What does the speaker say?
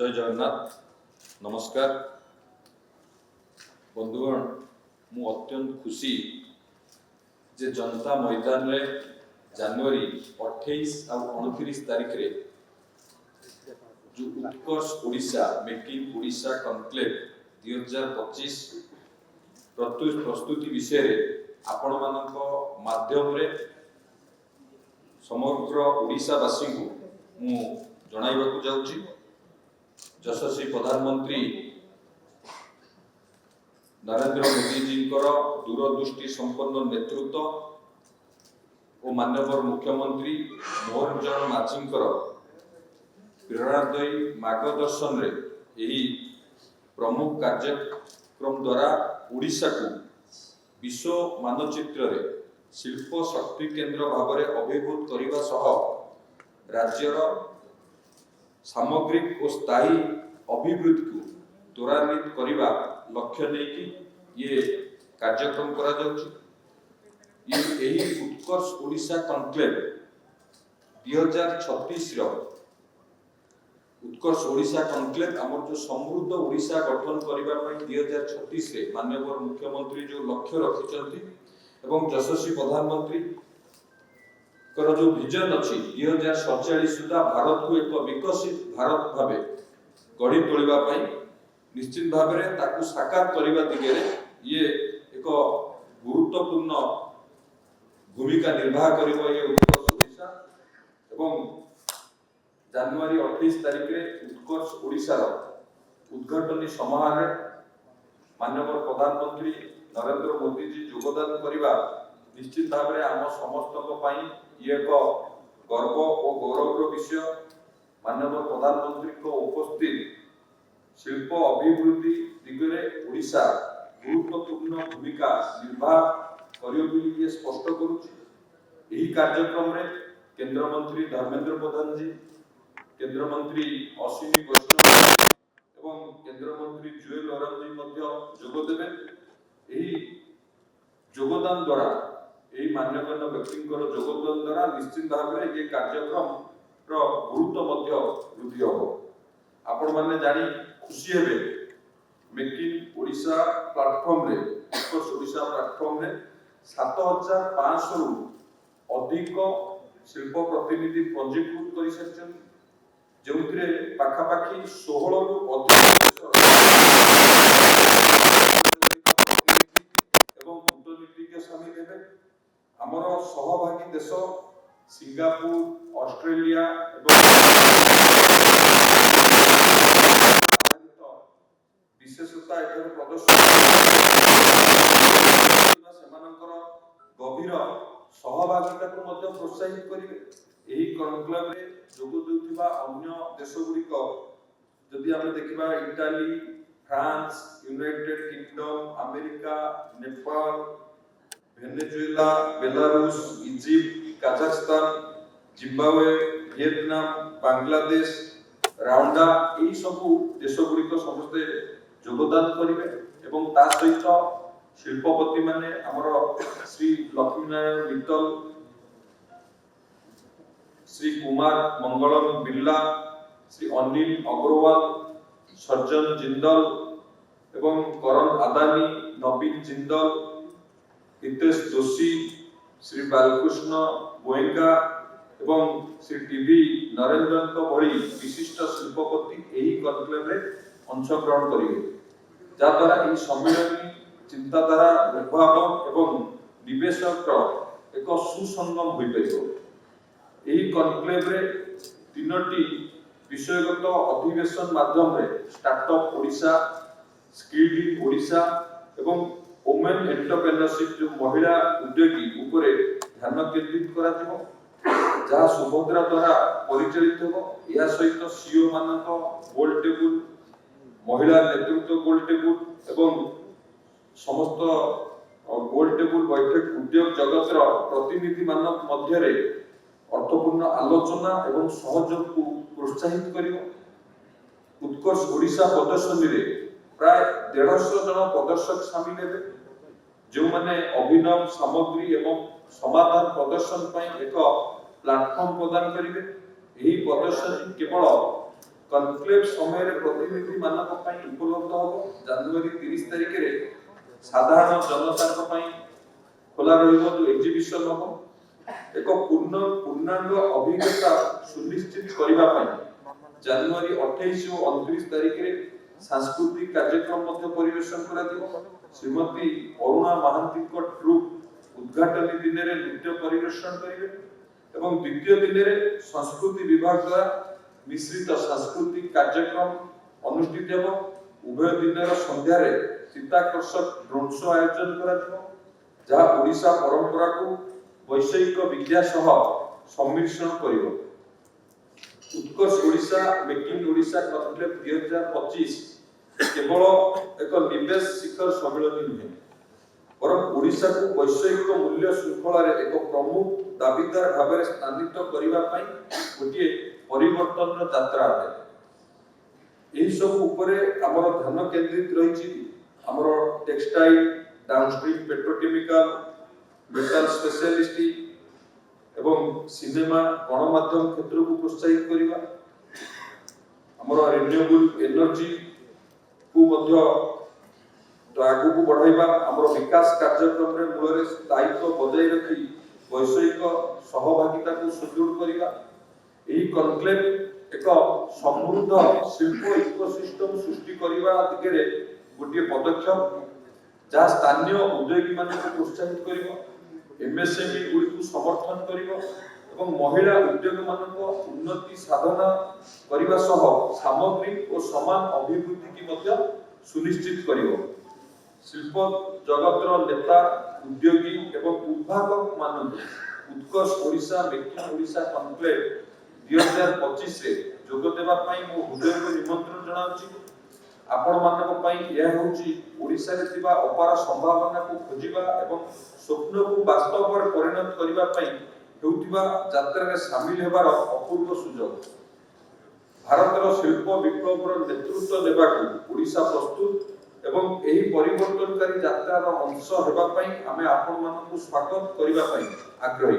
जय जगन्नाथ नमस्कार बंधुगण मु अत्यंत खुशी जे जनता मैदान रे जनवरी 28 और 29 तारीख रे जो उत्कर्ष ओडिशा मेकिंग ओडिशा कॉन्क्लेव 2025 प्रस्तुति विषय रे आपण मानक माध्यम रे समग्र ओडिशावासी को मु जणाइबाकू जाउची। यशस्वी प्रधानमंत्री नरेंद्र मोदी जी दूरदृष्टि संपन्न नेतृत्व और माननीय मुख्यमंत्री मोहन चरण माझी प्रेरणादायी मार्गदर्शन रे यही प्रमुख कार्यक्रम द्वारा ओडिशा को विश्व मानचित्र रे शिल्प शक्ति केंद्र भाव में अभिभूत करने सह राज्यर सामग्रिक और स्थायी अभिवृद्धि को त्वरान्वित करने लक्ष्य नहीं ये कार्यक्रम करा जाउछि। यही उत्कर्ष ओडिशा कॉन्क्लेव 2036 उत्कर्ष ओडिशा कॉन्क्लेव आमर जो समृद्ध ओडिशा गठन करने 2036 रे माननीय मुख्यमंत्री जो लक्ष्य रखिछन्ति एवं यशस्वी प्रधानमंत्री कर जो विजन अच्छी 2047 सुधा भारत को एक विकसित भारत भाव गढ़ी तोलिबा पई निश्चित भाव में ताकू साकार करने दिगे ये एक गुरुत्वपूर्ण भूमिका निर्वाह करिबो ये उत्कर्ष ओडिशा एवं जनवरी 28 तारीख रे उत्कर्ष ओडिशा उद्घाटनी समारोह माननीय प्रधानमंत्री नरेंद्र मोदी जी योगदान करने निश्चित भाव में आम समस्त ये एक गर्व और गौरव विषय। माननीय प्रधानमंत्री को उपस्थित शिल्प अभिवृद्धि दिगरे ओडिशा गुरुत्वपूर्ण भूमिका निर्वाह करियो स्पष्ट करुछि। यही कार्यक्रम में केंद्र मंत्री धर्मेंद्र प्रधान जी, केंद्र मंत्री अश्विनी वैष्णव एवं केंद्र मंत्री जुएल ओराम जी मध्य जोग देबे। यही योगदान द्वारा यही मान्यगण्य व्यक्ति योगदान द्वारा निश्चित भाव में ये कार्यक्रम गुरुत्व वृद्धि हम। आपण मैंने जानी खुशी हेबे मेक इन ओडिशा प्लेटफॉर्म रे उत्कर्ष ओडिशा प्लेटफॉर्म रे 7500 रु अधिक शिल्प प्रतिनिधि पंजीकृत कर सारिछन जोंथिरे पाखापाखी 16 रु अधिक एवं कूटनीतिज्ञ शामिल हेबे। हमर सहभागी देश सिंगापुर ऑस्ट्रेलिया एवं विशेषता एकर प्रदर्शन गभीर सहभागिता को मध्य प्रोत्साहित करिवे। एही कॉन्क्लेव रे जोग देउथिबा अन्य देश गुड़िक जदि आमे देखिबा Italy, France, United Kingdom, America, Nepal, Venezuela, Belarus, Egypt, Kazakhstan, Zimbabwe, Vietnam, Bangladesh, Rwanda यही सब देश गुड़िक समस्ते योगदान करिवे एवं ता सहित शिल्पपति माने हमर श्री लक्ष्मीनारायण मित्तल, श्री कुमार मंगलम बिरला, श्री अनिल अग्रवाल, सर्जन जिंदल एवं करण आदानी, नवीन जिंदल, हितेश जोशी, श्री बालकृष्ण गोयंका एवं श्री टीवी नरेंद्र भली विशिष्ट शिल्पपति यही कॉन्क्लेव रे अंशग्रहण करेंगे जहाद्वारा यह सम्मेलन चिंताधारा उद्भावन एवं निवेशक एक सुसंगम हो पार। यही कॉन्क्लेव रे 3टी विषयगत अधिवेशन माध्यम रे startup Odisha, skilled in Odisha एवं वुमेन एंटरप्रेन्योरशिप जो महिला उद्योगी उपरे ध्यान केंद्रित करा जिवो जहाँ सुभद्रा द्वारा परिचालित हो। या सहित सीओ मानक गोल टेबुल, महिला नेतृत्व गोल टेबुल एवं समस्त गोल टेबुल बैठक उद्योग जगत प्रतिनिधि मानक मध्य अर्थपूर्ण आलोचना एवं सहयोग को प्रोत्साहित करिवो। उत्कर्ष ओडिशा प्रदर्शनी रे प्राय 150 जन प्रदर्शक शामिल हेबे जो माने अभिनव सामग्री एवं समाधान प्रदर्शन एक प्लेटफॉर्म प्रदान करेंगे। यही प्रदर्शनी केवल कनक्लेव समय प्रतिनिधि मानक उपलब्ध हो जनवरी 30 तारिख रे साधारण जनता खोला रहिबो जो एग्जीबिशन हो एक पूर्णांग अभिज्ञता सुनिश्चित करबा जनवरी 28 और 29 तारिख रे सांस्कृतिक कार्यक्रम मध्य परिवेशन करा दिबो। श्रीमती अरुणा महांती को ट्रुप उद्घाटन दिन रे नृत्य परिवेशन करिवे एवं द्वितीय दिन रे संस्कृति विभाग द्वारा मिश्रित सांस्कृतिक कार्यक्रम अनुष्ठित हेबो। उभय दिन संध्या रे चित्ताकर्षक ड्रोन शो आयोजन करा दिबो जहा ओडिशा परंपरा को वैषयिक विद्या सह सम्मिश्रण करिवो। उत्कर्ष ओडिशा मेकिंग ओडिशा कनक्लेव 2025 केवल एक निवेश शिखर सम्मेलन नुहे बरं ओडिशा को वैषयिक मूल्य श्रृंखला रे एक प्रमुख दाबीदार भाव में स्थानित करबा पई गोटे परिवर्तन यात्रा है। एही सब ऊपर हमर ध्यान केंद्रित रहिछि। हमर textile downstream petrochemical metal specialist एवं सिनेमा गणमाध्यम क्षेत्र को प्रोत्साहित करिबा हमर रिन्यूएबल एनर्जी को मध्य आगु को बढ़ाइबा हमर विकास कार्यक्रम रे मूल स्थायित्व बजाय रखी वैषयिक सहभागिता को सुदृढ़ करिबा। एही कनक्लेव एक समृद्ध शिल्प इकोसिस्टम सृष्टि करिबा दिगरे गोटे पदक्षेप जहाँ स्थानीय उद्योगी मान प्रोत्साहित करिबो एमएसएमई गुडी को समर्थन करिबो एवं महिला उद्योग मान उन्नति साधना करिबा सह सामग्रिक और समान अभिवृद्धि की मध्य सुनिश्चित करिबो। शिल्प जगतर नेता उद्योगी एवं उद्भावक मान उत्कर्ष ओडिशा मेकिंग ओडिशा कनक्लेव 2025 रे जोग देबा पई मो हृदय निमंत्रण जणाउछि। आपण मानक पई यह होछि ओडिशा रे थिबा अपार संभावना को खोजिबा एवं स्वप्न को वास्तव में परिणत करिबा पई हेउथिबा यात्रा रे शामिल हेबार अपूर्व सुযোগ। भारतर शिल्प विप्लवर नेतृत्व देबाकू ओडिशा प्रस्तुत एवं एही परिवर्तनकारी यात्रार अंश हेबा पई आमे आपण मानकू स्वागत करिबा पई आग्रही।